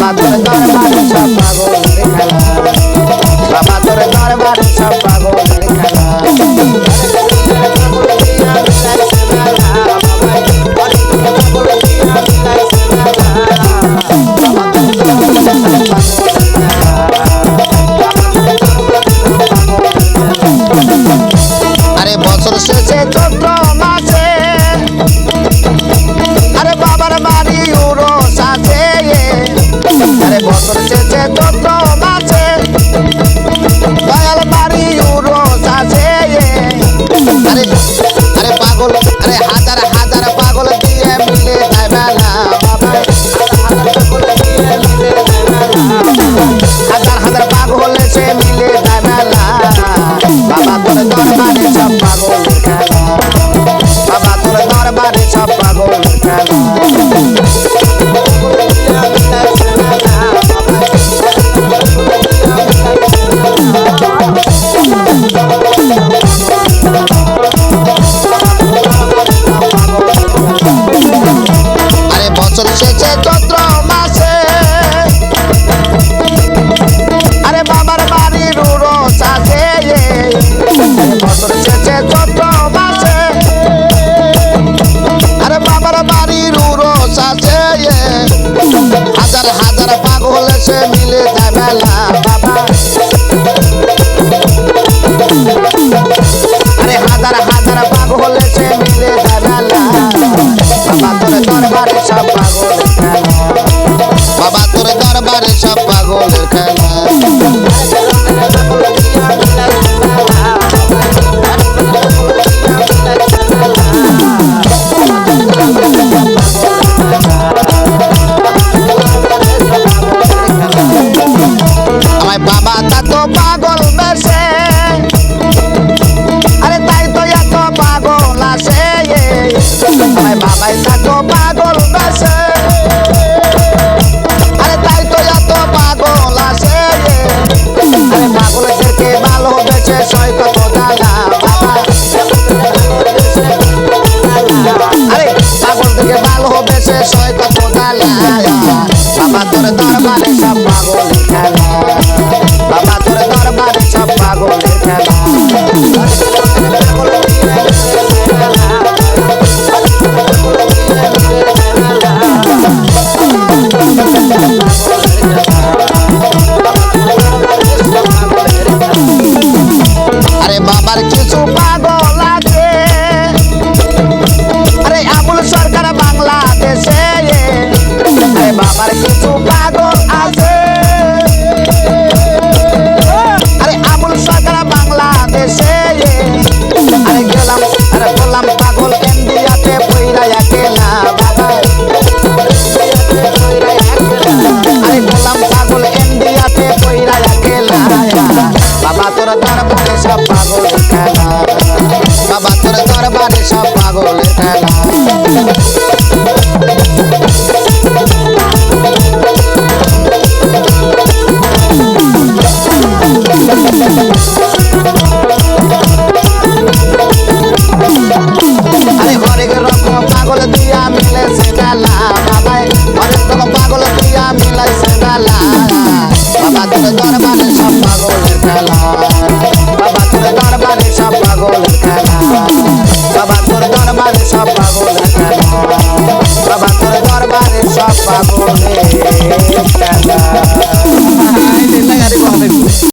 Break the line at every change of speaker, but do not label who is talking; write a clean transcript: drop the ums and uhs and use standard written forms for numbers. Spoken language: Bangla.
বাবা তোর দরবারে সব পাগলের খেলা, বাবা তোর দরবারে সব পাগলের খেলা। আরে বছর শেষে চৈত্র মাসে আরে বাবার বাড়ি উরস আছে, আরে বছর শেষে চৈত্র মাসে দয়াল বাড়ি উরস আছে। আরে আরে পাগল আরে হাজার হাজার পাগল দিয়ে মিলে যায় মেলা, বাবা হাজার হাজার পাগল এসে মিলে যায় মেলা। বাবা তোর দরবারে সব পাগলের খেলা, বাবা তোর দরবারে সব পাগলের খেলা। আরে বছর শেষে চৈত্র মাসে আরে বাবার বাড়ির উরস আছে, বছর শেষে চৈত্র মাসে আরে বাবার বাড়ির উরস আছে। হাজার হাজার পাগল এসে মিলে যায় মেলা, বাবা আরে হাজার হাজার পাগল এসে মিলে যায় মেলা। বাবা তোর দরবারে সব পাগলের খেলা, বাবা তোর দরবারে সব পাগলের খেলা। আমায় বাবা তা তো পাগল বেশে, আরে তাই তো এত পাগল আসে। আমায় বাবাই তা তো পাগল বেশে, আরে তাই তো এত পাগল আসে। আরে পাগলদেরকে ভালোবেসে সয় কত জ্বালা, বাবা আরে পাগলদেরকে ভালোবেসে সয় কত জ্বালা। বাবা তোর দরবারে সব পাগলের খেলা, বাবা তোর দরবারে সব পাগলের খেলা। আরে বাবার কিছু পাগল আছে, আরে আবুল সরকার বাংলাদেশে। আরে বাবার কিছু পাগল আছে, আরে আবুল সরকার বাংলাদেশে। আরে গেলাম আরে বললাম পাগল ইন্ডিয়াতে পইরা একেলা, বাবা আরে বললাম পাগল ইন্ডিয়াতে পইরা একেলা। বাবা তোর দরবারে সব পাগলের খেলা, বাবা তোর দরবারে সব পাগলের খেলা। আরে হরেক রকম পাগল দিয়া মিলেছে মেলা, বাবা হরেক রকম পাগল দিয়া মিলাইছে মেলা। বাবা তোর দরবারে সব পাগলের খেলা, বাবা তোর দরবারে সব পাগলের খেলা, বাবা তোর দরবারে সব পাগলের খেলা, বাবা তোর দরবারে সব পাগলের খেলা।